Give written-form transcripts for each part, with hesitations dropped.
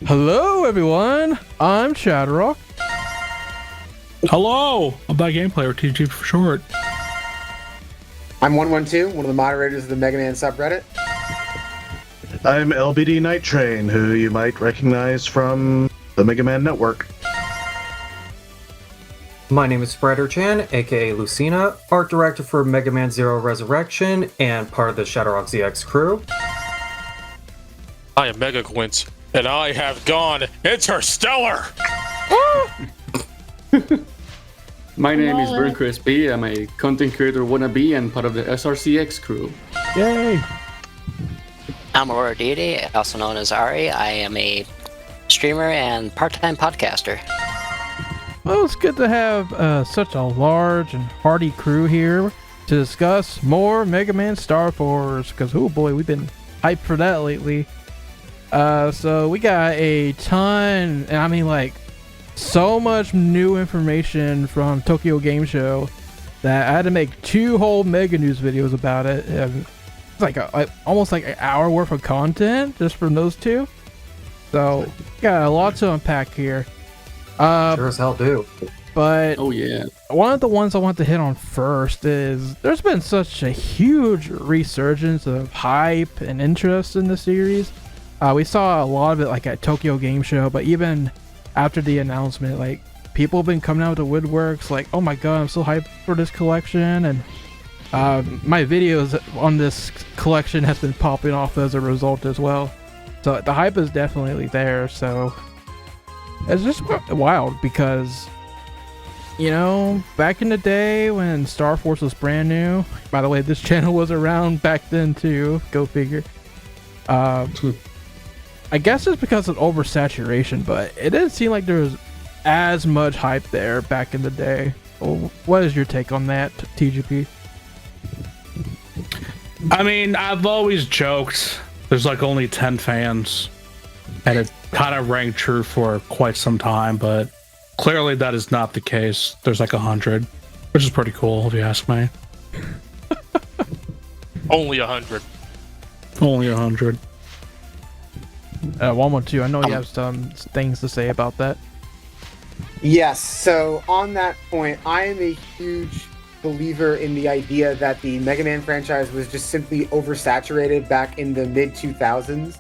Hello, everyone. I'm ShadowRock. Hello, I'm that game player, TG for short. I'm 112, one of the moderators of the Mega Man subreddit. I'm LBD Nytetrayn, who you might recognize from the Mega Man Network. My name is Spriter-chan, aka Lucina, art director for Mega Man Zero Resurrection and part of the ShadowRockZX crew. I am Mega Quince, and I have gone interstellar! My name is Burn Crispy. I'm a content creator wannabe and part of the SRCX crew. Yay! I'm Aurora Deity, also known as Ari. I am a streamer and part-time podcaster. Well, it's good to have such a large and hearty crew here to discuss more Mega Man Star Force, because oh boy, we've been hyped for that lately. So we got a ton, and I mean like so much new information from Tokyo Game Show that I had to make 2 whole Mega News videos about it. And it's like almost like an hour worth of content just from those 2. So got a lot to unpack here. Sure as hell do. But Oh yeah. one of the ones I want to hit on first is there's been such a huge resurgence of hype and interest in the series. We saw a lot of it like at Tokyo Game Show, but even after the announcement, like people have been coming out of the woodworks like, oh my god, I'm so hyped for this collection, and my videos on this collection has been popping off as a result as well. So the hype is definitely there. So it's just wild because, you know, back in the day when Star Force was brand new, by the way, this channel was around back then too, go figure. I guess it's because of oversaturation, but it didn't seem like there was as much hype there back in the day. Well, what is your take on that, TGP? I mean, I've always joked there's like only 10 fans, and it kind of rang true for quite some time, but clearly that is not the case. There's like 100, which is pretty cool if you ask me. Only 100. Only 100. 112, I know you have some things to say about that. Yes, so on that point, I am a huge believer in the idea that the Mega Man franchise was just simply oversaturated back in the mid-2000s.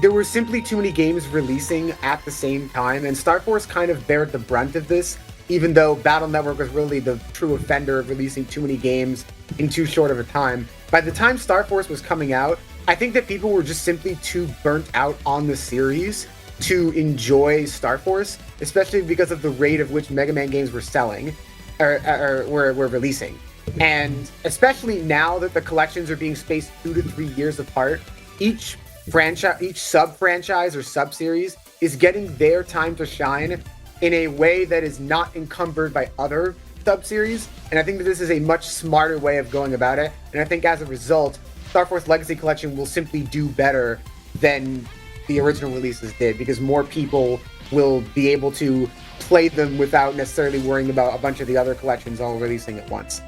There were simply too many games releasing at the same time, and Star Force kind of bared the brunt of this, even though Battle Network was really the true offender of releasing too many games in too short of a time. By the time Star Force was coming out, I think that people were just simply too burnt out on the series to enjoy Star Force, especially because of the rate of which Mega Man games were selling, or were releasing. And especially now that the collections are being spaced 2 to 3 years apart, each sub-franchise or sub-series is getting their time to shine in a way that is not encumbered by other sub-series. And I think that this is a much smarter way of going about it. And I think as a result, Star Force Legacy Collection will simply do better than the original releases did, because more people will be able to play them without necessarily worrying about a bunch of the other collections all releasing at once.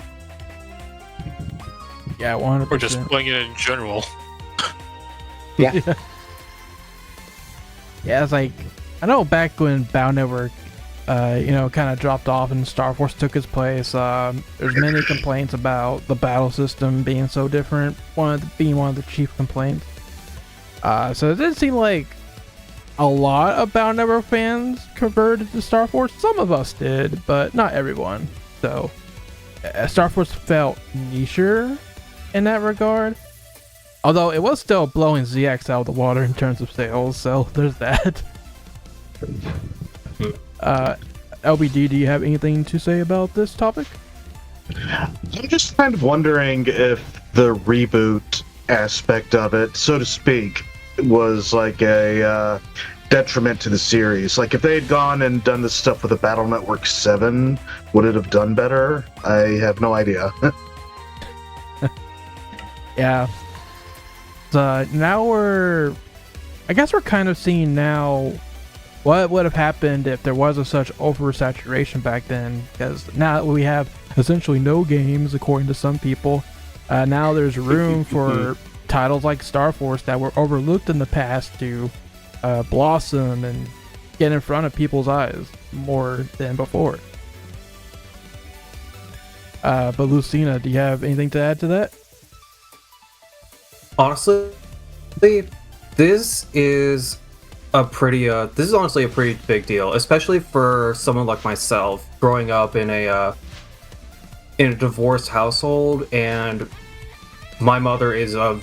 Yeah, 100%. Or just playing it in general. Yeah. Yeah, it's like, I know back when Battle Network, kind of dropped off and Star Force took its place, there's many complaints about the battle system being so different, being one of the chief complaints. So it didn't seem like a lot of Battle Network fans converted to Star Force. Some of us did, but not everyone. So Star Force felt nicher in that regard. Although it was still blowing ZX out of the water in terms of sales, so there's that. LBD, do you have anything to say about this topic? I'm just kind of wondering if the reboot aspect of it, so to speak, was like a detriment to the series. Like if they had gone and done this stuff with the Battle Network 7, would it have done better? I have no idea. Yeah. So now we're kind of seeing now what would have happened if there wasn't such oversaturation back then, because now we have essentially no games according to some people. Now there's room for titles like Star Force that were overlooked in the past to blossom and get in front of people's eyes more than before. But Lucina, do you have anything to add to that? Honestly, this is honestly a pretty big deal, especially for someone like myself, growing up in a divorced household, and my mother is a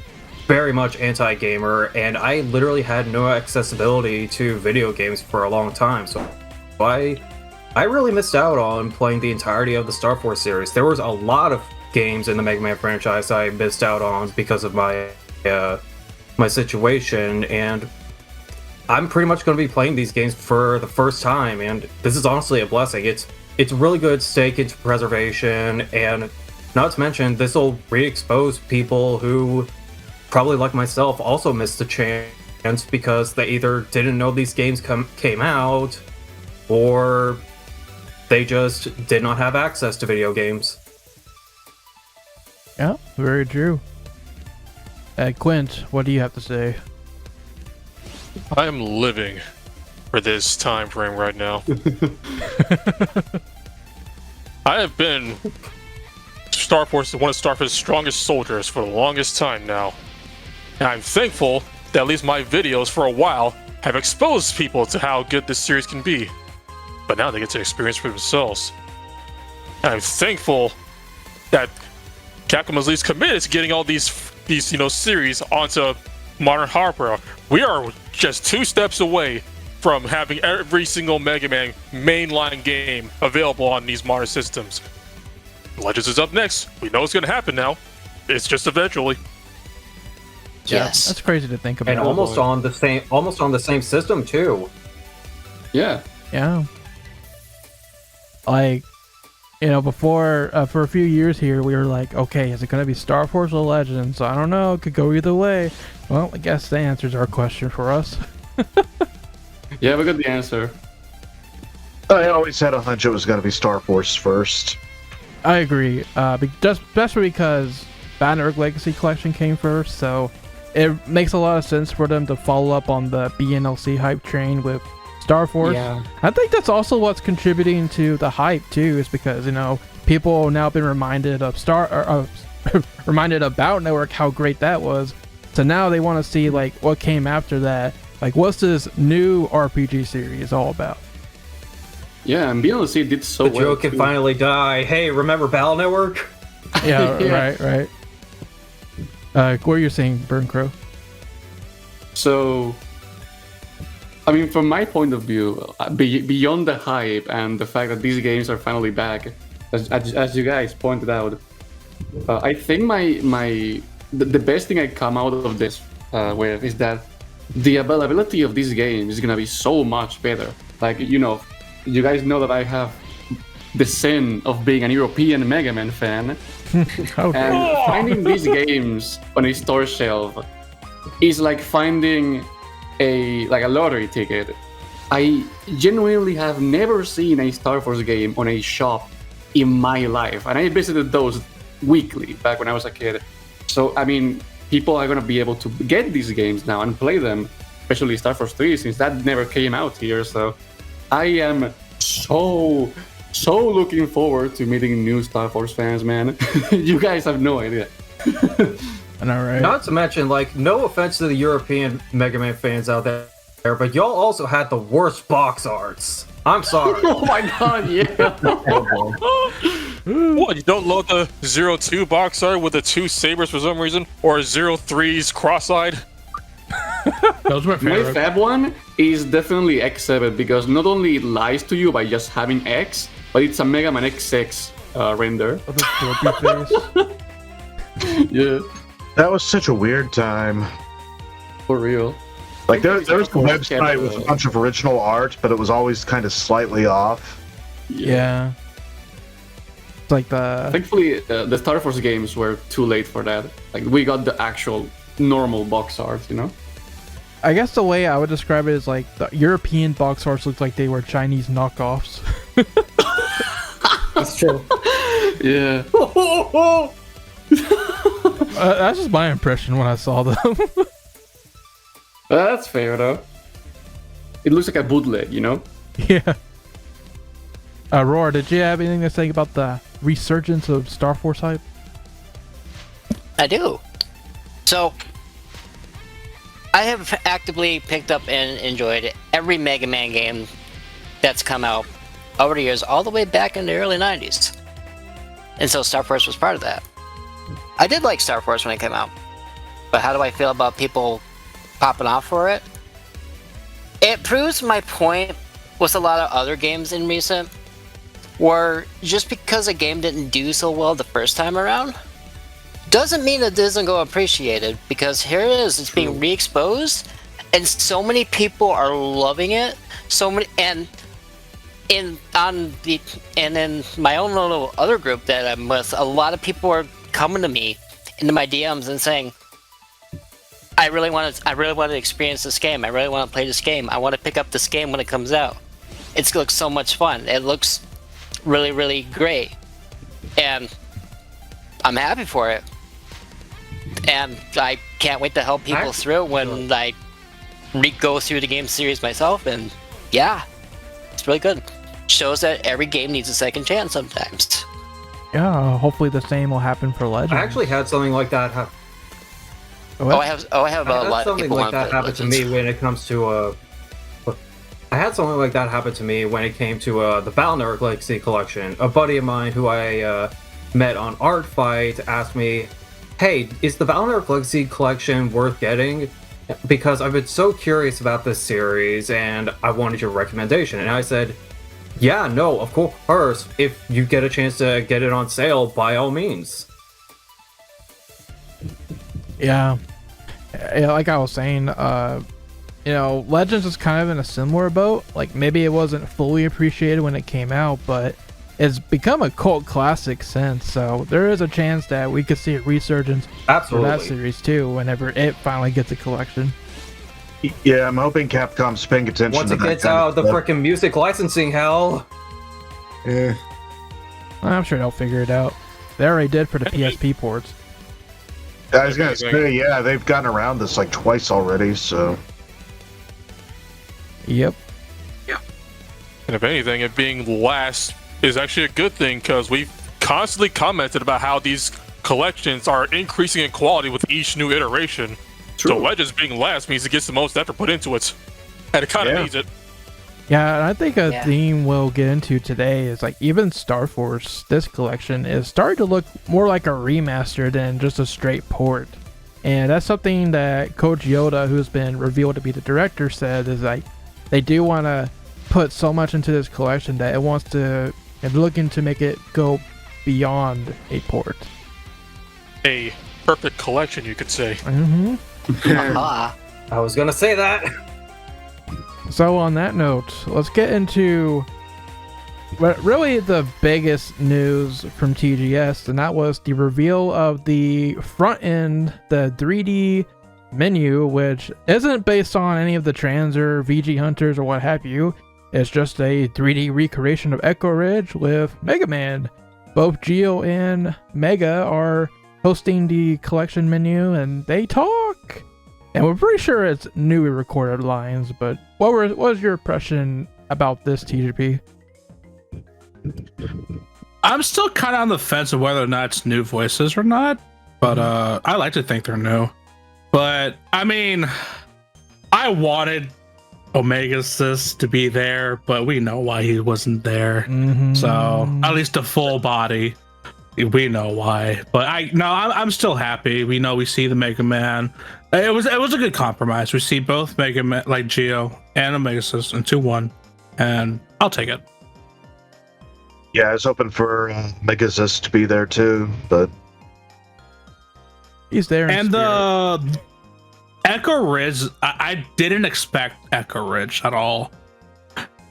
very much anti-gamer, and I literally had no accessibility to video games for a long time, so I really missed out on playing the entirety of the Star Force series. There was a lot of games in the Mega Man franchise I missed out on because of my my situation, and I'm pretty much going to be playing these games for the first time, and this is honestly a blessing. It's a really good stake into preservation, and not to mention, this will re-expose people who, probably like myself, also missed the chance because they either didn't know these games came out, or they just did not have access to video games. Yeah, very true. Quint, what do you have to say? I am living for this time frame right now. I have been one of Star Force's strongest soldiers for the longest time now. And I'm thankful that at least my videos for a while have exposed people to how good this series can be. But now they get to experience for themselves. And I'm thankful that Capcom is at least committed to getting all these series onto modern hardware. We are just 2 steps away from having every single Mega Man mainline game available on these modern systems. Legends is up next. We know it's going to happen now. It's just eventually. Yes. That's crazy to think about. And almost on the same system too. Yeah. Yeah. Like, before, for a few years here, we were like, okay, is it going to be Star Force or Legends? I don't know. It could go either way. Well, I guess that answers our question for us. Yeah, we got the answer. I always had a hunch it was going to be Star Force first. I agree. Especially because Battle Network Legacy Collection came first, so it makes a lot of sense for them to follow up on the BNLC hype train with Star Force. Yeah. I think that's also what's contributing to the hype too, is because people have now been reminded of reminded of Battle Network, how great that was. So now they want to see like what came after that. Like, what's this new RPG series all about? Yeah, and BLC did so The well. joke can too. finally die. Hey, remember Battle Network? Yeah, Yeah. right. What are you saying, Burn Crow? So, I mean, from my point of view, beyond the hype and the fact that these games are finally back, as you guys pointed out, I think the best thing I come out of this with is that the availability of these games is gonna be so much better. Like, you guys know that I have the sin of being an European Mega Man fan, Okay. and finding these games on a store shelf is like finding a lottery ticket. I genuinely have never seen a Star Force game on a shop in my life, and I visited those weekly back when I was a kid. So, I mean, people are going to be able to get these games now and play them, especially Star Force 3, since that never came out here. So I am so looking forward to meeting new Star Force fans, man. You guys have no idea. I know, right? Not to mention, like, no offense to the European Mega Man fans out there, but y'all also had the worst box arts. I'm sorry. Oh my god, yeah. What, you don't load the 02 box art with the 2 sabers for some reason? Or 03's cross-eyed? That was my My favorite. fab one is definitely X7 because not only it lies to you by just having X, but it's a Mega Man XX render. With the scorpion face. Yeah, That was such a weird time. for real. Like, there was a Kept, website with a bunch of original art, but it was always kind of slightly off. Yeah. It's like the Thankfully, the Star Force games were too late for that. Like, we got the actual normal box art, I guess the way I would describe it is like the European box arts looked like they were Chinese knockoffs. That's true. Yeah. That's just my impression when I saw them. That's fair though. It looks like a bootleg, you know? Yeah. Roar, did you have anything to say about the resurgence of Star Force hype? I do. So, I have actively picked up and enjoyed every Mega Man game that's come out over the years, all the way back in the early 90s. And so Star Force was part of that. I did like Star Force when it came out. But how do I feel about people popping off for it? It proves my point with a lot of other games in recent, where just because a game didn't do so well the first time around, doesn't mean it doesn't go appreciated, because here it is, it's being re-exposed, and so many people are loving it. So many, and in my own little other group that I'm with, a lot of people are coming to me into my DMs and saying, I really want to experience this game. I really want to play this game. I want to pick up this game when it comes out. It looks so much fun. It looks really, really great. And I'm happy for it. And I can't wait to help people through when I go through the game series myself. And yeah, it's really good. Shows that every game needs a second chance sometimes. Yeah, hopefully the same will happen for Legends. I actually had something like that happen. I have a lot of people like that happen to me when it comes to I had something like that happen to me when it came to the Battle Network Legacy Collection. A buddy of mine who I met on Art Fight asked me, "Hey, is the Battle Network Legacy Collection worth getting? Because I've been so curious about this series and I wanted your recommendation." And I said, "Yeah, no, of course. If you get a chance to get it on sale, by all means." Yeah, like I was saying, Legends is kind of in a similar boat. Like, maybe it wasn't fully appreciated when it came out, but it's become a cult classic since. So there is a chance that we could see a resurgence for that series too, whenever it finally gets a collection. Yeah, I'm hoping Capcom's paying attention once to it that gets out of the frickin' music licensing hell. Yeah. I'm sure they'll figure it out. They already did for the PSP ports. I was gonna say, yeah, they've gotten around this like twice already, so. Yep. And if anything, it being last is actually a good thing, because we've constantly commented about how these collections are increasing in quality with each new iteration. True. So Legends being last means it gets the most effort put into it. And it kind of needs it. Yeah, and I think a theme we'll get into today is like even Star Force, this collection, is starting to look more like a remaster than just a straight port. And that's something that Coach Yoda, who's been revealed to be the director, said is like they do want to put so much into this collection that it wants to, and looking to make it go beyond a port. A perfect collection, you could say. Mm-hmm. I was gonna say that. So on that note, let's get into really the biggest news from TGS, and that was the reveal of the front end, the 3D menu, which isn't based on any of the Trans or VG Hunters or what have you. It's just a 3D recreation of Echo Ridge with Mega Man. Both Geo and Mega are hosting the collection menu, and they talk. And we're pretty sure it's newly recorded lines, but what was your impression about this, TGP? I'm still kind of on the fence of whether or not it's new voices or not, but I like to think they're new. But I mean, I wanted Omega-Sis to be there, but we know why he wasn't there. Mm-hmm. So at least a full body, we know why. But I'm still happy. We know we see the Mega Man. It was a good compromise. We see both Mega Man, like Geo and Omega-Sis in 2-1, and I'll take it. Yeah, I was hoping for Megazist to be there too, but he's there. And the Echo Ridge, I didn't expect Echo Ridge at all.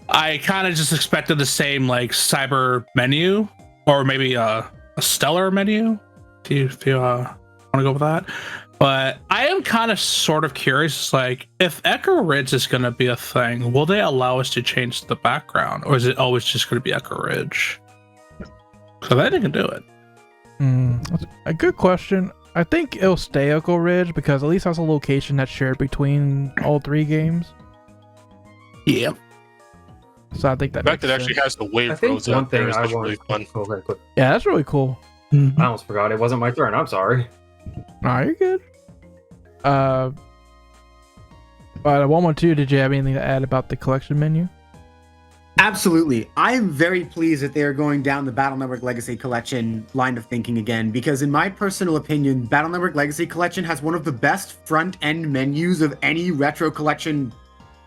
I kind of just expected the same like cyber menu, or maybe a stellar menu. Do you want to go with that? But I am kind of sort of curious, like, if Echo Ridge is going to be a thing, will they allow us to change the background? Or is it always just going to be Echo Ridge? So they can do it. That's a good question. I think it'll stay Echo Ridge because at least that's a location that's shared between all 3 games. Yeah. So I think that The fact makes that it actually sense. has the wave I think roads one out there thing is I actually want. really fun. Okay, good. Yeah, that's really cool. I almost forgot it wasn't my turn. I'm sorry. Nah, you're good. But 112, did you have anything to add about the collection menu? Absolutely. I am very pleased that they are going down the Battle Network Legacy Collection line of thinking again, because in my personal opinion, Battle Network Legacy Collection has one of the best front-end menus of any retro collection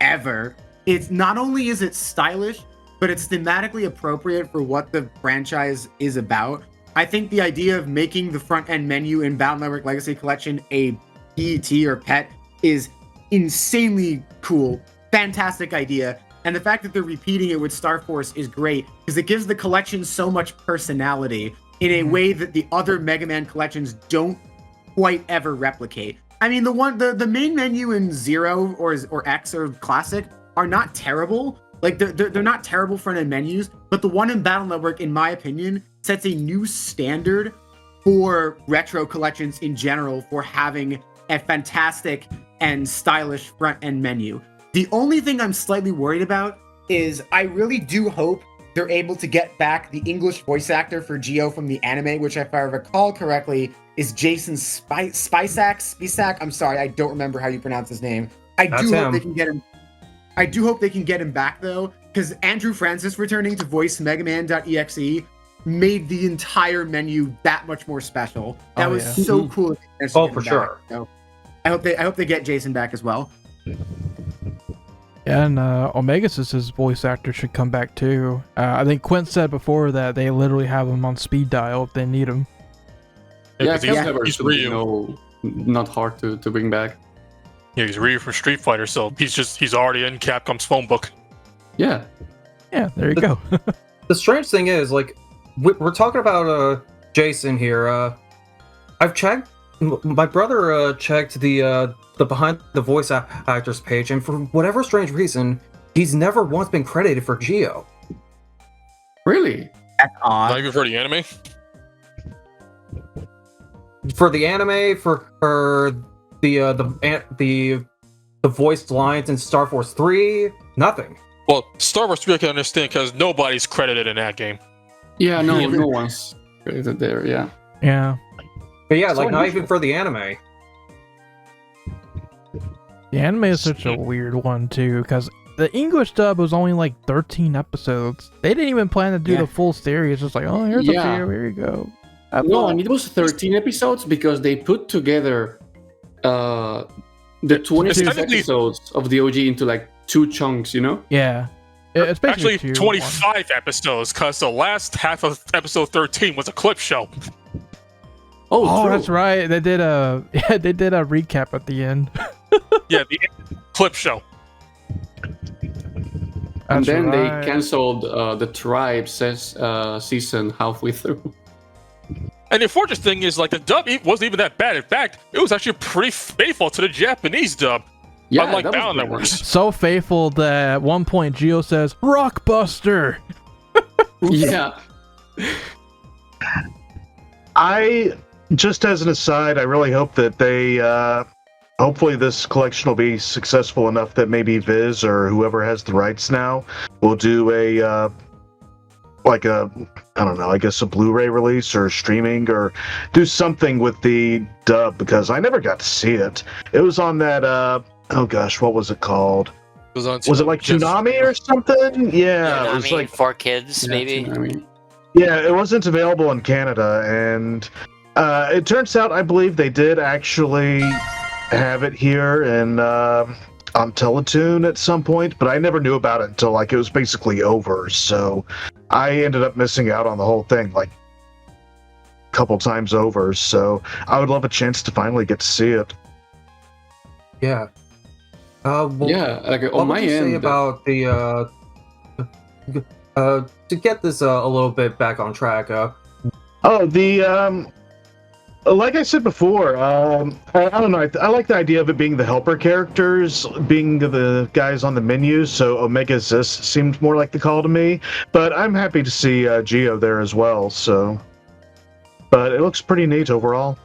ever. It's not only is it stylish, but it's thematically appropriate for what the franchise is about. I think the idea of making the front-end menu in Battle Network Legacy Collection a PET or PET is insanely cool. Fantastic idea. And the fact that they're repeating it with Star Force is great because it gives the collection so much personality in a way that the other Mega Man collections don't quite ever replicate. I mean, the main menu in Zero or X or Classic are not terrible. Like they're not terrible front-end menus, but the one in Battle Network, in my opinion, sets a new standard for retro collections in general for having a fantastic and stylish front-end menu. The only thing I'm slightly worried about is I really do hope they're able to get back the English voice actor for Geo from the anime, which if I recall correctly is Jason Spisak. I'm sorry, I don't remember how you pronounce his name. I do hope they can get him. I do hope they can get him back though, because Andrew Francis returning to voice Mega Man.exe made the entire menu that much more special. That was so cool. Oh, for sure. So I hope they get Jason back as well. Yeah, and Omegasys' voice actor should come back too. I think Quint said before that they literally have him on speed dial if they need him. Yeah, he's Ryu. Not hard to bring back. Yeah, he's Ryu from Street Fighter, so he's already in Capcom's phone book. Yeah. Yeah, there you go. The strange thing is, like, we're talking about Jason here. I've checked. My brother checked the behind the voice actors page, and for whatever strange reason, he's never once been credited for Geo. Really? That's odd. Not even for the anime? For the anime, for the voiced lines in Star Force 3, nothing. Well, Star Wars 3 I can understand because nobody's credited in that game. Yeah, no one's credited there, yeah. Yeah. But yeah, So like, not unusual. even for the anime. The anime is such a weird one too, because the English dub was only like 13 episodes. They didn't even plan to do the full series. It's just like, oh, here's a few, here you go. No, and it was 13 episodes because they put together the 26 technically- episodes of the OG into like 2 chunks, you know? Yeah. It's basically Actually, two, 25 episodes because the last half of episode 13 was a clip show. Oh, true. That's right. They did a recap at the end. Yeah, the clip show. And That's then right. they canceled the Tribe season halfway through. And the unfortunate thing is, like, the dub wasn't even that bad. In fact, it was actually pretty faithful to the Japanese dub. Yeah, unlike that was Battle good. Networks. So faithful that at one point Geo says, Rockbuster! Yeah. Just as an aside, I really hope that they, hopefully this collection will be successful enough that maybe Viz or whoever has the rights now will do a Blu-ray release or streaming or do something with the dub, because I never got to see it. It was on that, what was it called? Was it like Tsunami or something? Yeah, it was like for kids, maybe. Yeah, it wasn't available in Canada, and it turns out I believe they did actually have it here and on Teletoon at some point, but I never knew about it until like it was basically over. So I ended up missing out on the whole thing like a couple times over. So I would love a chance to finally get to see it. Yeah. Yeah, like what on would my you say end. about the to get this a little bit back on track? Like I said before, I don't know. I like the idea of it being the helper characters, being the guys on the menu. So Omegasys seemed more like the call to me. But I'm happy to see Geo there as well. So, but it looks pretty neat overall.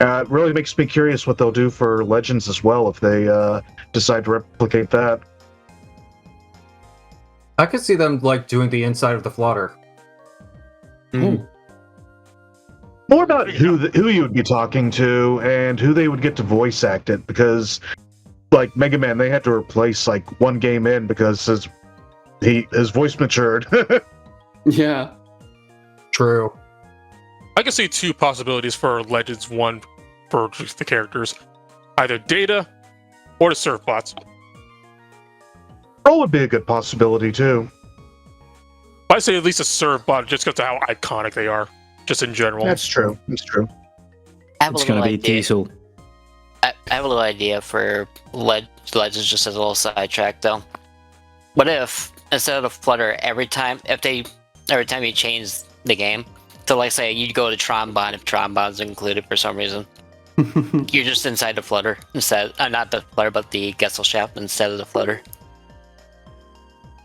It really makes me curious what they'll do for Legends as well if they decide to replicate that. I could see them like doing the inside of the flutter. Mm. More about who you would be talking to and who they would get to voice act it, because like Mega Man, they had to replace like one game in because his voice matured. Yeah. True. I can see two possibilities for Legends 1 for just the characters. Either Data or the Surf Bots. Roll would be a good possibility too. I say at least a Surf Bot just because of how iconic they are, just in general. That's true. That's true. I have a It's little gonna be idea. Diesel. I have a little idea for Legends, just as a little sidetrack though. What if instead of the flutter, every time you change the game, so like say you go to Trombone if Trombone's included for some reason, you're just inside the flutter instead, not the flutter but the Gessel shaft instead of the flutter.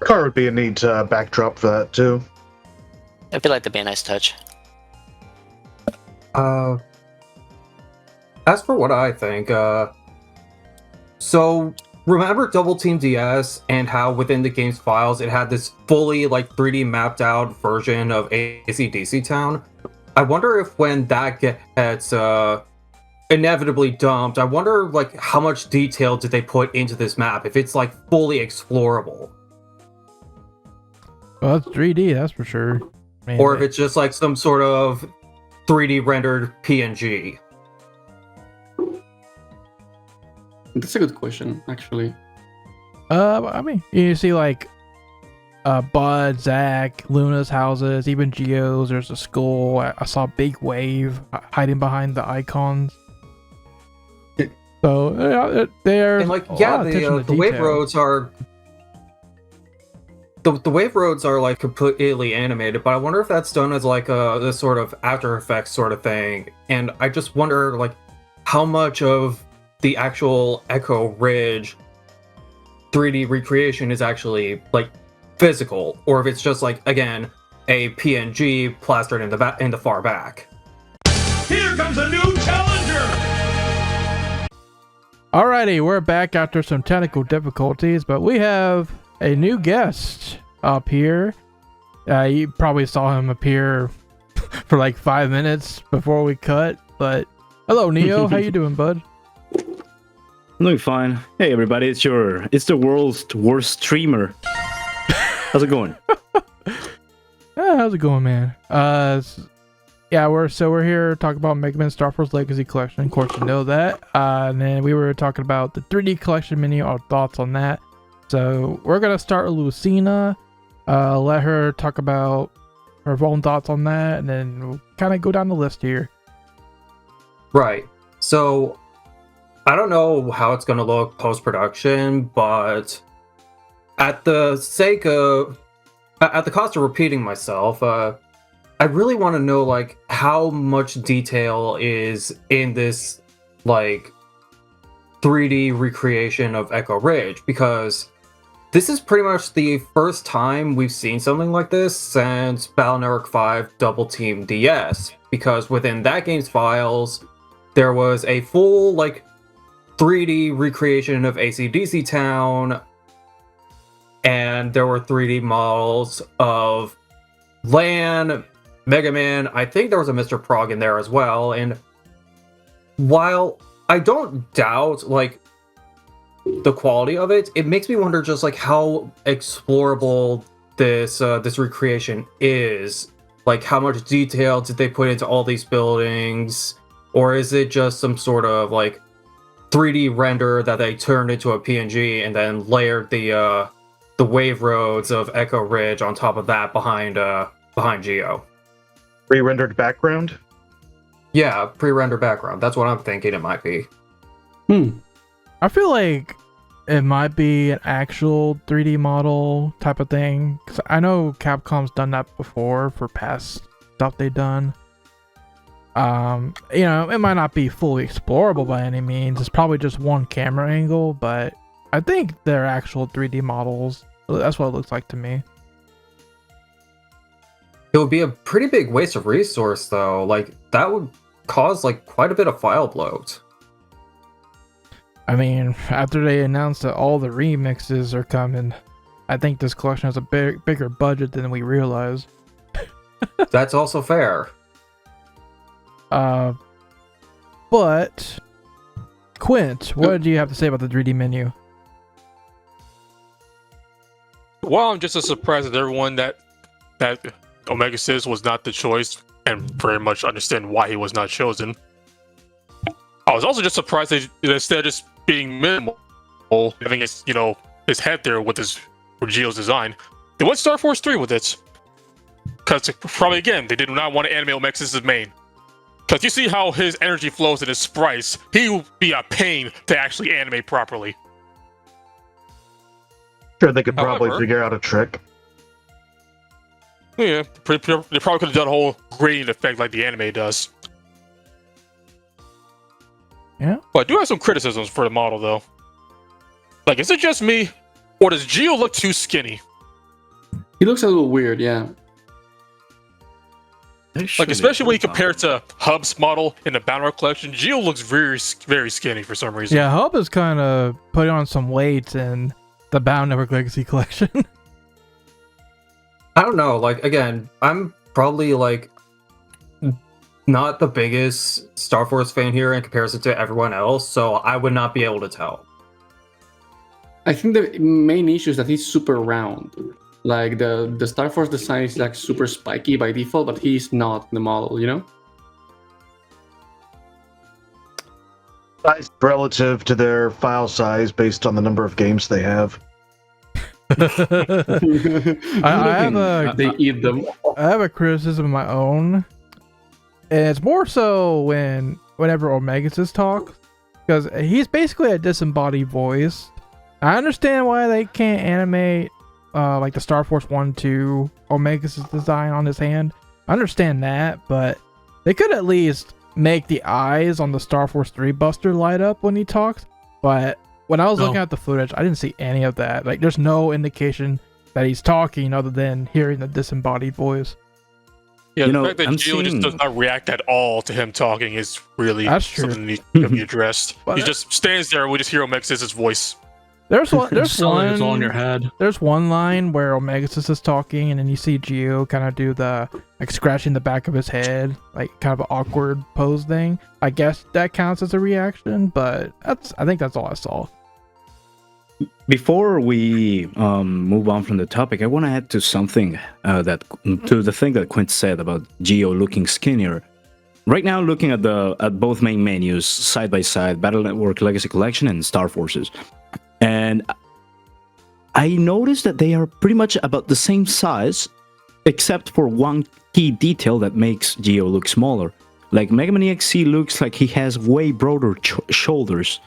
Car would be a neat backdrop for that too. I feel like that'd be a nice touch. As for what I think, so remember Double Team DS and how within the game's files it had this fully like 3D mapped out version of AC/DC Town? I wonder if when that gets inevitably dumped, I wonder like how much detail did they put into this map, if it's like fully explorable. Well, it's 3D, that's for sure. I mean, Or if it's just like some sort of 3D rendered PNG. That's a good question, actually. I mean, you see like Bud, Zach, Luna's houses, even Geo's. There's a skull. I saw a big wave hiding behind the icons. So there's And like, a yeah, lot of attention to the wave detail. roads are the wave roads are like completely animated, but I wonder if that's done as like this sort of After Effects sort of thing. And I just wonder like how much of the actual Echo Ridge 3D recreation is actually like physical, or if it's just like again a PNG plastered in the far back. Here comes a new challenger! Alrighty, we're back after some technical difficulties, but we have a new guest up here. You probably saw him appear for like 5 minutes before we cut, but hello Neo, how you doing, bud? I'm doing fine. Hey everybody, it's the world's worst streamer. How's it going? How's it going, man? Yeah, we're here to talk about Mega Man Star Force Legacy Collection. Of course, you know that. And then we were talking about the 3D collection menu, our thoughts on that. So we're gonna start with Lucina. Let her talk about her own thoughts on that, and then we'll kind of go down the list here. Right. So I don't know how it's going to look post-production, but at the cost of repeating myself, I really want to know like how much detail is in this like 3D recreation of Echo Ridge, because this is pretty much the first time we've seen something like this since Battle Network 5 Double Team DS, because within that game's files there was a full like 3D recreation of AC/DC Town, and there were 3D models of Lan, Mega Man. I think there was a Mr. Prog in there as well. And while I don't doubt like the quality of it, it makes me wonder just like how explorable this recreation is. Like how much detail did they put into all these buildings, or is it just some sort of like 3D render that they turned into a PNG and then layered the wave roads of Echo Ridge on top of that behind Geo? Re-rendered background? Yeah, pre-render background. That's what I'm thinking it might be. I feel like it might be an actual 3D model type of thing, 'cause I know Capcom's done that before for past stuff they've done. You know, it might not be fully explorable by any means. It's probably just one camera angle, but I think they're actual 3D models. That's what it looks like to me. It would be a pretty big waste of resource, though. Like, that would cause like quite a bit of file bloat. I mean, after they announced that all the remixes are coming, I think this collection has a bigger budget than we realized. That's also fair. But Quint, what do you have to say about the 3D menu? Well, I'm just as surprised as everyone that Omega Sis was not the choice, and very much understand why he was not chosen. I was also just surprised that instead of just being minimal, having his his head there with Gio's design, they went Star Force 3 with it. Because probably again, they did not want to animate Omega Sis' main. Because you see how his energy flows in his sprites, he will be a pain to actually animate properly. Sure, they could probably However- figure out a trick. Yeah, they probably could have done a whole gradient effect like the anime does. Yeah. But I do have some criticisms for the model, though. Like, is it just me, or does Gio look too skinny? He looks a little weird, yeah. Like, especially when you compare it to Hub's model in the Battle Royale collection, Gio looks very, very skinny for some reason. Yeah, Hub is kind of putting on some weight in the Battle Network Legacy collection. I don't know, like, again, I'm probably, like, not the biggest Star Force fan here in comparison to everyone else, so I would not be able to tell. I think the main issue is that he's super round. Like, the Star Force design is, like, super spiky by default, but he's not the model, you know? Size relative to their file size based on the number of games they have. They eat them. I have a criticism of my own, and it's more so whenever Omegasis talks, because he's basically a disembodied voice. I understand why they can't animate like the Star Force 1-2 Omegasis design on his hand. I understand that, but they could at least make the eyes on the Star Force 3 Buster light up when he talks. But when I was looking at the footage, I didn't see any of that. Like, there's no indication that he's talking other than hearing the disembodied voice. Yeah, the fact that Gio just does not react at all to him talking is really something that needs to be addressed. He just stands there and we just hear Omegasis' voice. There's one It's all in your head. There's one line where Omegasis is talking, and then you see Gio kind of do the like scratching the back of his head, like kind of an awkward pose thing. I guess that counts as a reaction, but I think that's all I saw. Before we move on from the topic, I want to add to something to the thing that Quint said about Gio looking skinnier. Right now, looking at both main menus side by side, Battle Network Legacy Collection and Star Forces, and I noticed that they are pretty much about the same size, except for one key detail that makes Gio look smaller. Like Mega Man EXE looks like he has way broader shoulders,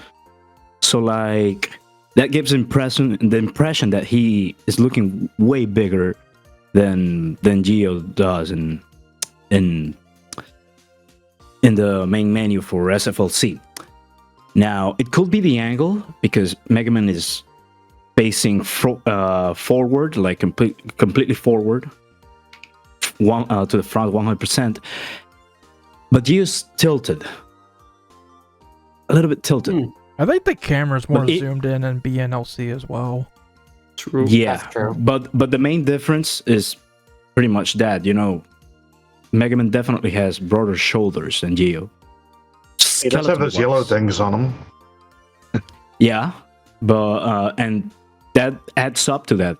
so like that gives the impression that he is looking way bigger than Gio does in the main menu for SFLC. Now, it could be the angle, because Mega Man is facing forward, like completely forward, to the front 100%. But Gio's tilted. A little bit tilted. I think the camera's more zoomed in and BNLC as well. True. Yeah, That's true. but the main difference is pretty much that, Mega Man definitely has broader shoulders than Gio. He does have those yellow things on him. Yeah, but and that adds up to that.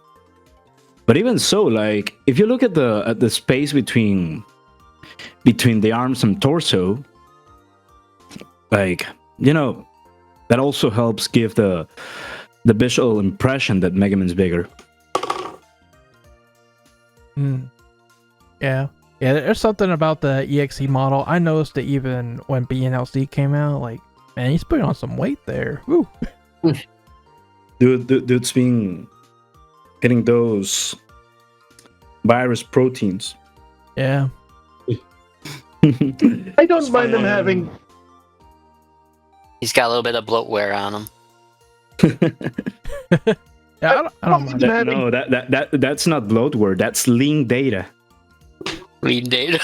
But even so, like if you look at the space between the arms and torso, like that also helps give the visual impression that Mega Man's bigger. Yeah. Yeah, there's something about the EXE model. I noticed that even when BNLC came out, like, man, he's putting on some weight there. Woo. Dude's been getting those virus proteins. Yeah. I don't mind them having. He's got a little bit of bloatware on him. Yeah, I don't mind that. No, that's not bloatware. That's lean data. Lean data.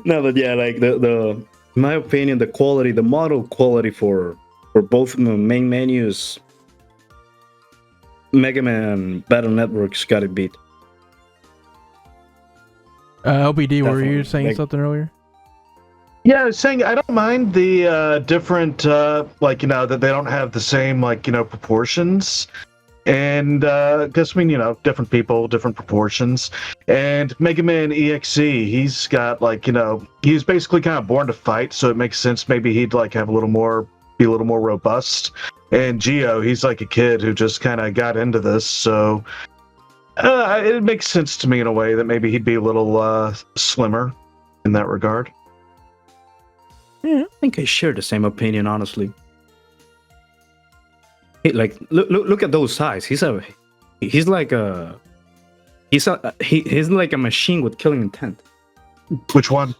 No, but yeah, like the in my opinion, the quality, the model quality for both main menus, Mega Man Battle Network's got it beat. LBD, were you Definitely. saying Like- something earlier? Yeah, I was saying I don't mind the different, like, that they don't have the same, like, proportions. And, because, different people, different proportions. And Mega Man EXE, he's got, like, he's basically kind of born to fight, so it makes sense maybe he'd, like, have be a little more robust. And Geo, he's like a kid who just kind of got into this, so it makes sense to me in a way that maybe he'd be a little slimmer in that regard. Yeah, I think I share the same opinion, honestly. Hey, like, look at those eyes. He's like a machine with killing intent. Which one?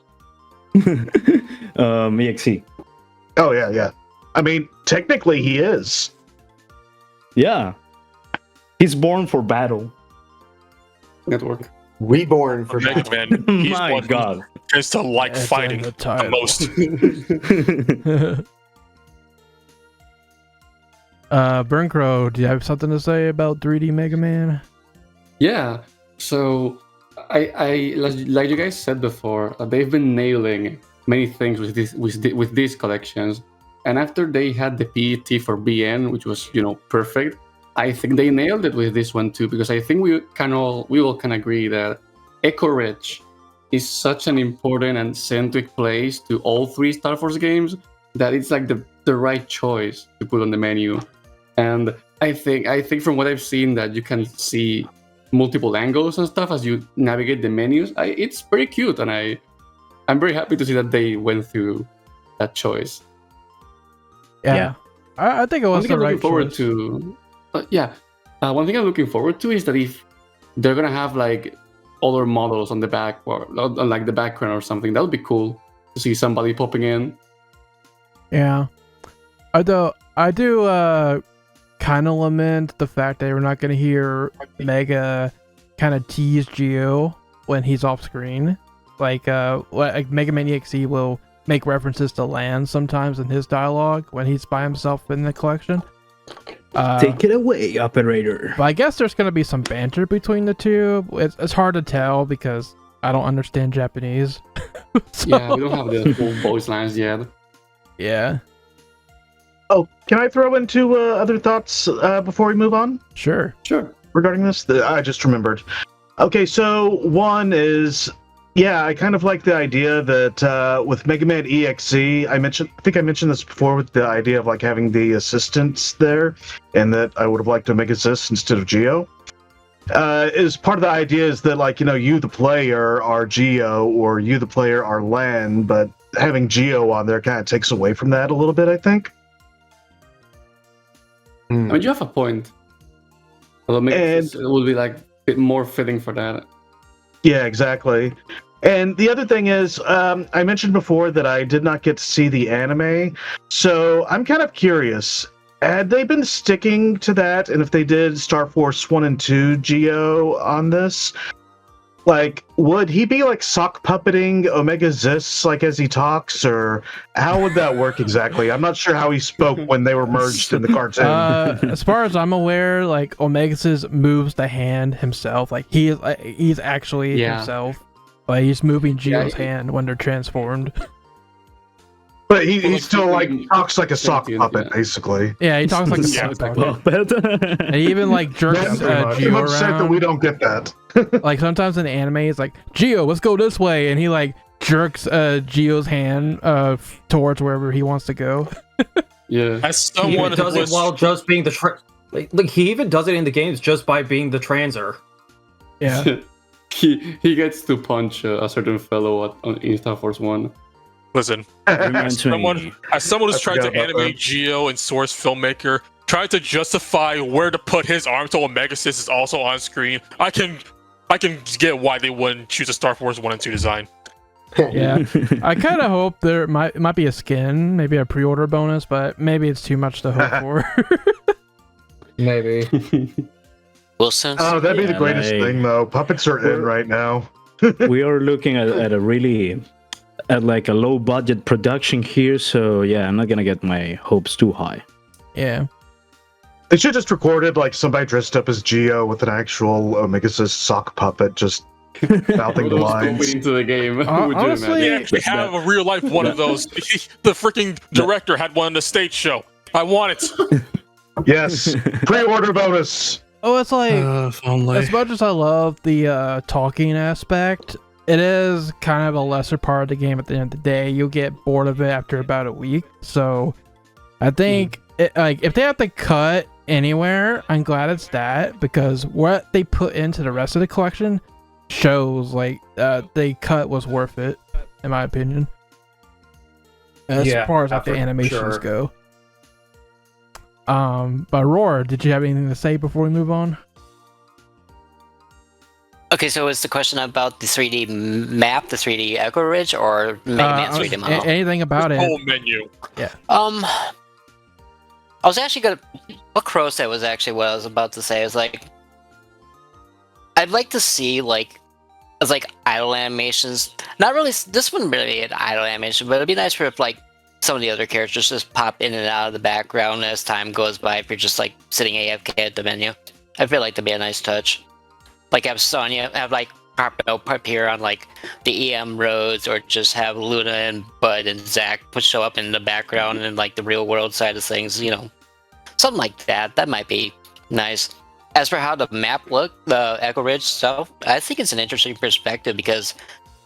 EXE. Oh, yeah. I mean, technically he is. Yeah. He's born for battle. Network. Reborn for Mega battle. Man, he's My one who God. tends to like It's in fighting the the title. most. Burn Crow, do you have something to say about 3D Mega Man? Yeah. So I like you guys said before, they've been nailing many things with these collections, and after they had the PET for BN, which was perfect, I think they nailed it with this one too, because I think we all can agree that Echo Ridge is such an important and centric place to all three Star Force games that it's like the right choice to put on the menu. And I think from what I've seen that you can see multiple angles and stuff as you navigate the menus. It's pretty cute, and I'm very happy to see that they went through that choice. Yeah. I think it One was thing the I'm right looking forward choice. to, one thing I'm looking forward to is that if they're gonna have like other models on the back or on like the background or something, that would be cool to see somebody popping in. Yeah. Although I do kind of lament the fact that we're not going to hear Mega kind of tease Geo when he's off screen. Like Mega Man EXE will make references to land sometimes in his dialogue when he's by himself in the collection. Take it away, operator. But I guess there's going to be some banter between the two. It's hard to tell because I don't understand Japanese. So, Yeah, we don't have the full voice lines yet. Yeah. Oh, can I throw into other thoughts before we move on Sure. Sure. regarding this? I just remembered. Okay, so one is, I kind of like the idea that with Mega Man EXE, I think I mentioned this before with the idea of like having the assistants there, and that I would have liked to make assist instead of Geo. Is part of the idea is that like you the player are Geo or you the player are Lan, but having Geo on there kind of takes away from that a little bit, I think. I mean, you have a point. Although maybe And- it would be like a bit more fitting for that. Yeah, exactly. And the other thing is, I mentioned before that I did not get to see the anime, so I'm kind of curious. Had they been sticking to that, and if they did Star Force 1 and 2 Geo on this, like, would he be like sock puppeting Omega Zis like as he talks, or how would that work exactly? I'm not sure how he spoke when they were merged in the cartoon. As far as I'm aware, like Omega's moves the hand himself. Like he's actually Yeah. himself. But he's moving Yeah, Geo's hand when they're transformed. But he like, still like keeping talks like a sock sentient, puppet, yeah. basically. Yeah, he talks like a Yeah, sock it's puppet. And he even like jerks I'm Geo upset that we around. don't get that. Like sometimes in anime, it's like Geo, let's go this way, and he like jerks Geo's hand towards wherever he wants to go. Yeah. As He someone even who does it was, while just being the like he even does it in the games just by being the transer. Yeah. he gets to punch a certain fellow in Star Force 1. listen, as someone who's trying to animate Geo and Source Filmmaker, trying to justify where to put his arm so Omega Sis is also on screen, I can get why they wouldn't choose a Star Force 1 and 2 design. Yeah. I kind of hope there might be a skin, maybe a pre-order bonus, but maybe it's too much to hope for. Maybe. Wilson. Oh, that'd be the Yeah, greatest like- thing, though. Puppets are in right now. We are looking at a really at like a low budget production here, so yeah, I'm not gonna get my hopes too high. Yeah. They should just recorded like somebody dressed up as Geo with an actual Omega-Sys sock puppet just mouthing the lines. Into the game. Would you honestly- imagine? They actually have a real life one of those. The freaking director had one in the stage show. I want it. Yes, pre-order bonus. Oh, it's like If only. as much as I love the talking aspect, it is kind of a lesser part of the game. At the end of the day, you'll get bored of it after about a week. So, I think like if they have to cut anywhere, I'm glad it's that, because what they put into the rest of the collection shows like the cut was worth it, in my opinion. As Yeah, far as like the for animations sure. go. But Roar, did you have anything to say before we move on? Okay, so is the question about the 3D map, the 3D Echo Ridge, or Mega Man 3D model? Anything about it? Whole menu. I was actually gonna. What Crow said was actually what I was about to say. Is like, I'd like to see like, as like idle animations. Not really. This wouldn't really be an idle animation, but it'd be nice for if like some of the other characters just pop in and out of the background as time goes by. If you're just like sitting AFK at the menu, I feel like that'd be a nice touch. Like have Sonya have like pop appear on like the EM roads, or just have Luna and Bud and Zack show up in the background and like the real world side of things, you know, something like that. That might be nice. As for how the map looked, the Echo Ridge stuff, I think it's an interesting perspective, because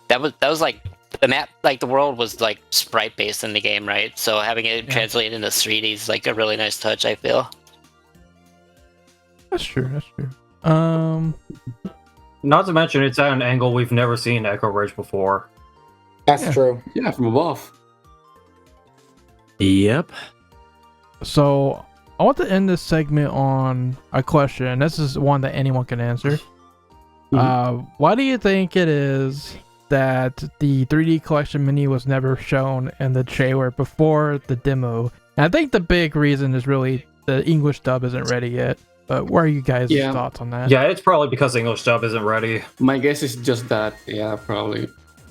that was like the map, like the world was like sprite based in the game, right? So having it translate into 3D is like a really nice touch, I feel. That's true. That's true. Not to mention, it's at an angle we've never seen Echo Ridge before. That's true. Yeah, from above. Yep. So I want to end this segment on a question. This is one that anyone can answer. Why do you think it is that the 3D collection menu was never shown in the trailer before the demo? And I think the big reason is really the English dub isn't ready yet. But what are you guys' Yeah. thoughts on that? Yeah, it's probably because English dub isn't ready. My guess is just that. Yeah, probably.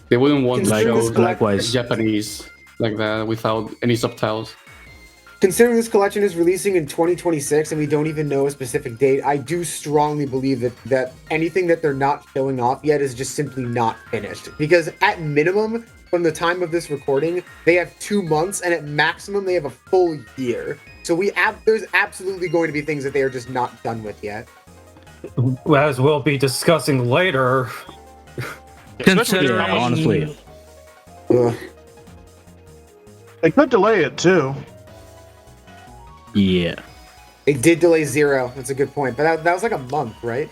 They wouldn't want to Like- show likewise. Japanese like that without any subtitles. Considering this collection is releasing in 2026 and we don't even know a specific date, I do strongly believe that anything that they're not showing off yet is just simply not finished. Because at minimum, from the time of this recording, they have 2 months, and at maximum, they have a full year. So there's absolutely going to be things that they are just not done with yet. As we'll be discussing later. Consider honestly. Ugh. They could delay it too. Yeah. They did delay 0. That's a good point. But that was like a month, right?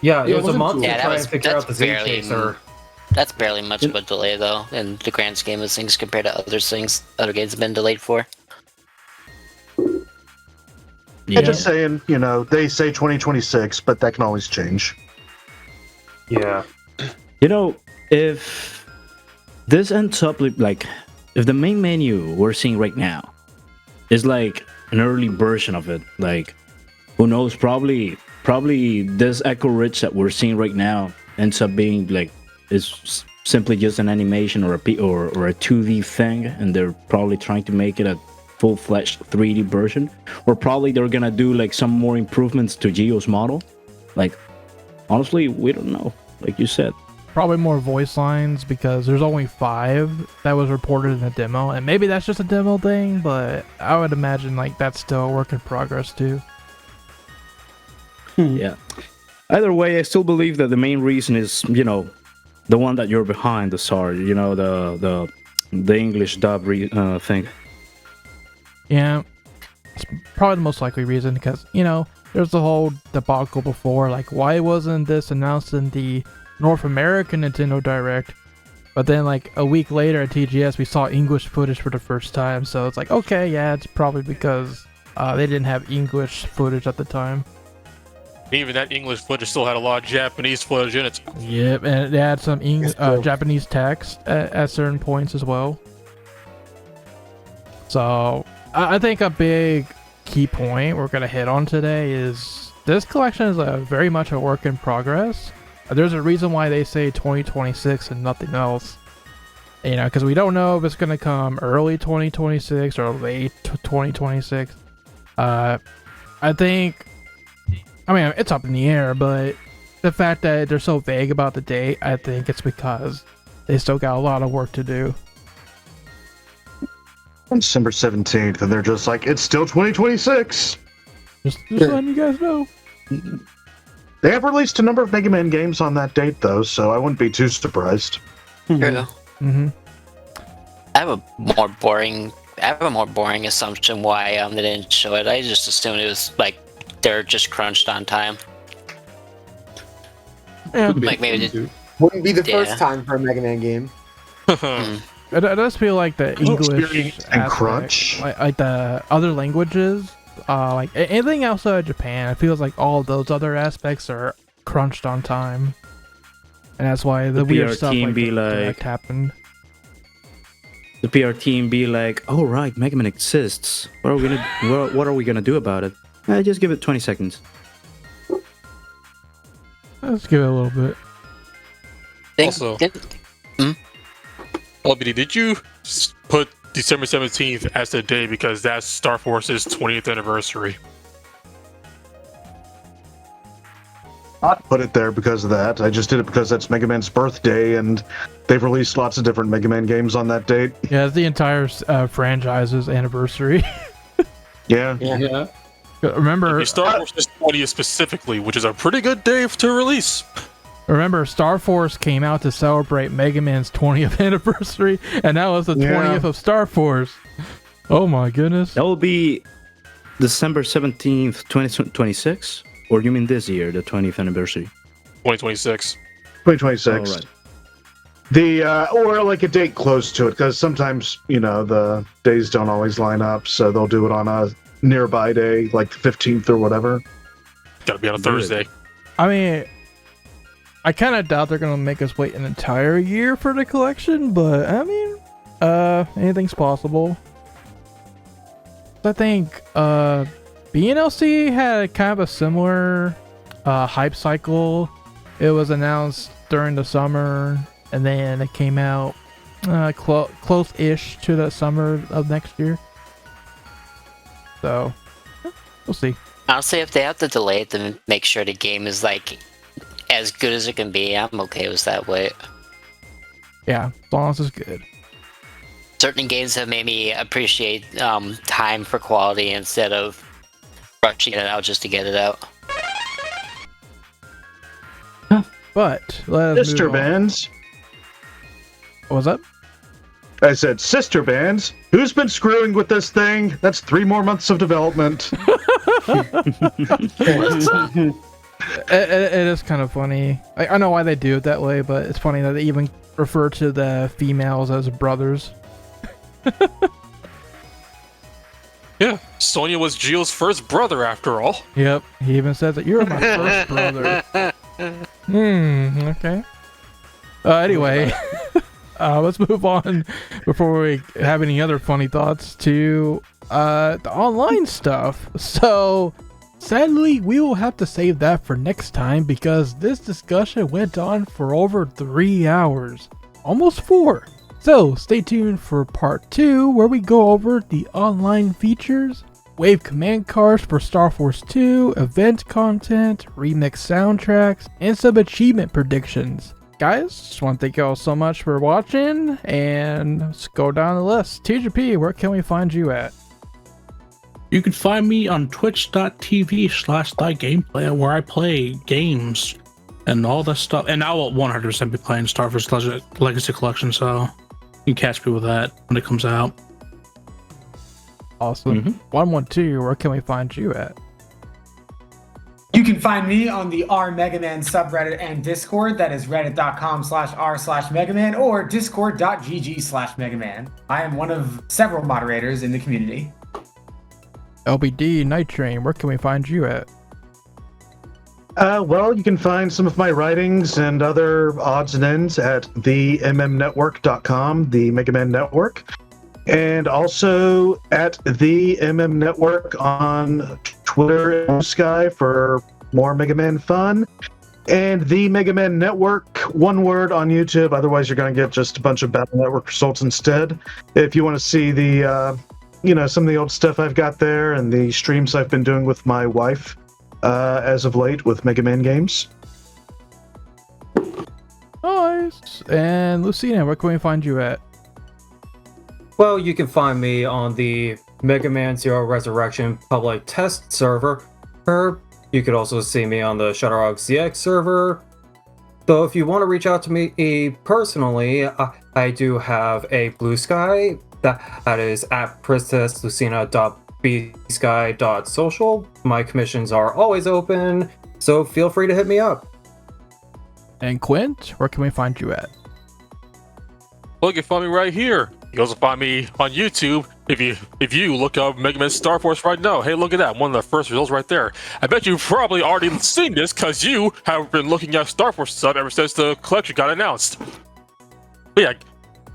Yeah, it Yeah, it was a wasn't month too- to Yeah, that try was- and figure out the that's Z barely- chaser. That's barely much of a delay, though, in the grand scheme of things compared to other things other games have been delayed for. Yeah. Just saying, they say 2026, but that can always change. Yeah. You know, if this ends up like if the main menu we're seeing right now is like an early version of it, like who knows, probably this Echo Ridge that we're seeing right now ends up being like is simply just an animation or a 2D thing, and they're probably trying to make it a full-fledged 3D version, or probably they're gonna do like some more improvements to Geo's model. Like honestly, we don't know, like you said. Probably more voice lines, because there's only 5 that was reported in the demo, and maybe that's just a demo thing, but I would imagine like that's still a work in progress too. Yeah. Either way, I still believe that the main reason is, the one that you're behind, the SAR, the English dub thing. Yeah, it's probably the most likely reason, because there's the whole debacle before, like why wasn't this announced in the North American Nintendo Direct? But then like a week later at TGS we saw English footage for the first time, so it's like, okay, yeah, it's probably because they didn't have English footage at the time. Even that English footage still had a lot of Japanese footage in it. Yep, and they had some true. Japanese text at certain points as well. So I think a big key point we're gonna hit on today is this collection is very much a work in progress. There's a reason why they say 2026 and nothing else. You know, because we don't know if it's gonna come early 2026 or late 2026. I think, I mean, it's up in the air, but the fact that they're so vague about the date, I think it's because they still got a lot of work to do. On December 17th, and they're just like, it's still 2026. Just letting you guys know. They have released a number of Mega Man games on that date, though, so I wouldn't be too surprised. True. Mm-hmm. I have a more boring assumption why they didn't show it. I just assumed it was like they're just crunched on time. Yeah. Like maybe they, Wouldn't be the Yeah. first time for a Mega Man game. It does feel like the English Experience and aspect, crunch. like the other languages, like anything outside of Japan, it feels like all those other aspects are crunched on time, and that's why the weird PR stuff team like be the like- direct happened. The PR team be like, "Oh right, Mega Man exists. What are we gonna what are we gonna do about it? Just give it 20 seconds." Let's give it a little bit. Also- LBD, did you put December 17th as the day because that's Star Force's 20th anniversary? Not put it there because of that. I just did it because that's Mega Man's birthday, and they've released lots of different Mega Man games on that date. Yeah, it's the entire franchise's anniversary. Yeah. Yeah. Remember, Star Force's 20th specifically, which is a pretty good day to release. Star Force came out to celebrate Mega Man's 20th anniversary, and that was the Yeah. 20th of Star Force. Oh my goodness. That will be December 17th, 2026, or you mean this year, the 20th anniversary? 2026. 2026. Oh, right. The or like a date close to it, because sometimes the days don't always line up, so they'll do it on a nearby day, like the 15th or whatever. Gotta be on a Thursday. I mean, I kind of doubt they're gonna make us wait an entire year for the collection, but I mean, anything's possible. I think BNLC had kind of a similar hype cycle. It was announced during the summer, and then it came out close-ish to the summer of next year. So, we'll see. honestly, if they have to delay it to make sure the game is like as good as it can be, I'm okay with that wait. Yeah, as long as it's good. Certain games have made me appreciate time for quality instead of rushing it out just to get it out. But let us Sister move on. bands. What was that? I said sister bands. Who's been screwing with this thing? That's 3 more months of development. It is kind of funny. I know why they do it that way, but it's funny that they even refer to the females as brothers. Yeah, Sonya was Gio's first brother after all. Yep, he even says that you're my first brother. Okay. Anyway, let's move on before we have any other funny thoughts to the online stuff. So, sadly, we will have to save that for next time because this discussion went on for over 3 hours, almost 4. So, stay tuned for part 2 where we go over the online features, wave command cards for Star Force 2, event content, remix soundtracks, and some achievement predictions. Guys, just want to thank you all so much for watching, and let's go down the list. TGP, where can we find you at? You can find me on twitch.tv/thygameplay where I play games and all that stuff. And I will 100% be playing Star Force Legacy Collection, so you can catch me with that when it comes out. Awesome. 112, where can we find you at? You can find me on the R Mega Man subreddit and Discord. That is reddit.com/r/megaman or discord.gg/megaman. I am one of several moderators in the community. LBD Nytetrayn, where can we find you at? Well, you can find some of my writings and other odds and ends at themmnetwork.com, the Mega Man Network. And also at the MM Network on Twitter and Sky for more Mega Man fun. And the Mega Man Network, one word, on YouTube. Otherwise, you're going to get just a bunch of Battle Network results instead. If you want to see the, some of the old stuff I've got there and the streams I've been doing with my wife as of late with Mega Man games. Nice. And Lucina, where can we find you at? Well, you can find me on the Mega Man Zero Resurrection public test server. You could also see me on the ShadowRockZX server. Though if you want to reach out to me personally, I do have a Blue Sky. That is at princesslucina.bsky.social. My commissions are always open, so feel free to hit me up. And Quint, where can we find you at? Well, you can find me right here. You can also find me on YouTube if you look up Mega Man Star Force right now. Hey, look at that. One of the first results right there. I bet you've probably already seen this because you have been looking at Star Force stuff ever since the collection got announced. But yeah,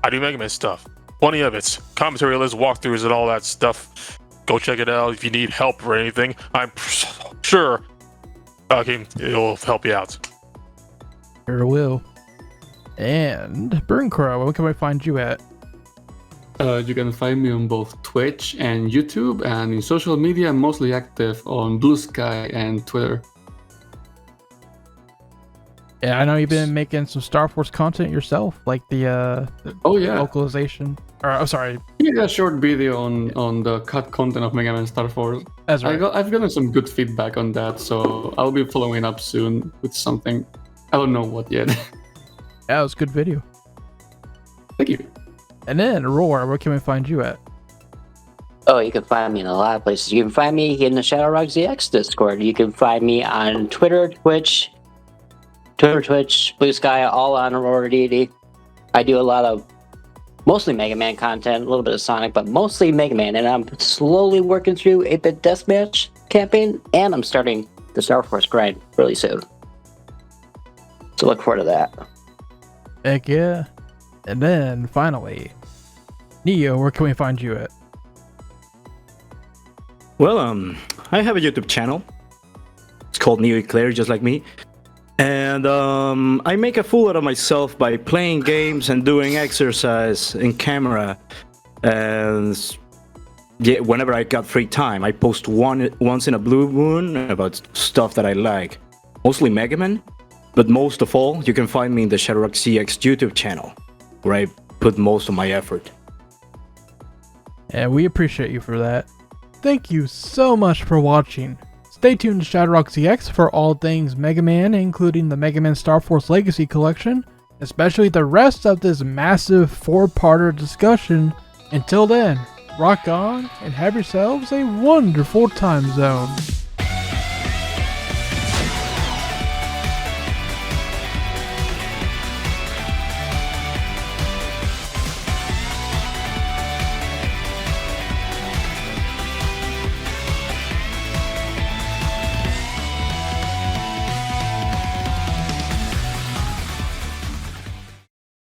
I do Mega Man stuff. Plenty of it. Commentary lists, walkthroughs, and all that stuff. Go check it out if you need help or anything. I'm sure it'll help you out. Sure will. And Burncrow, where can we find you at? You can find me on both Twitch and YouTube, and in social media, I'm mostly active on Blue Sky and Twitter. Yeah, I know you've been making some Star Force content yourself, like the localization. Or, sorry. Yeah, a short video on the cut content of Mega Man Star Force. That's right. I've gotten some good feedback on that, so I'll be following up soon with something. I don't know what yet. Yeah, it was a good video. Thank you. And then, Roar, where can we find you at? Oh, you can find me in a lot of places. You can find me in the ShadowRockZX Discord. You can find me on Twitter, Twitch, Blue Sky, all on Aurora Deity. I do a lot of mostly Mega Man content, a little bit of Sonic, but mostly Mega Man. And I'm slowly working through 8-Bit Deathmatch campaign, and I'm starting the Star Force grind really soon. So look forward to that. Heck yeah. And then, finally, Neo, where can we find you at? Well, I have a YouTube channel. It's called Neo Eclair, just like me. And I make a fool out of myself by playing games and doing exercise in camera. And yeah, whenever I got free time, I post once in a blue moon about stuff that I like. Mostly Mega Man, but most of all, you can find me in the ShadowRockZX YouTube channel, where I put most of my effort. And we appreciate you for that. Thank you so much for watching. Stay tuned to ShadowRockZX for all things Mega Man, including the Mega Man Star Force Legacy Collection, especially the rest of this massive 4-parter discussion. Until then, rock on and have yourselves a wonderful time zone.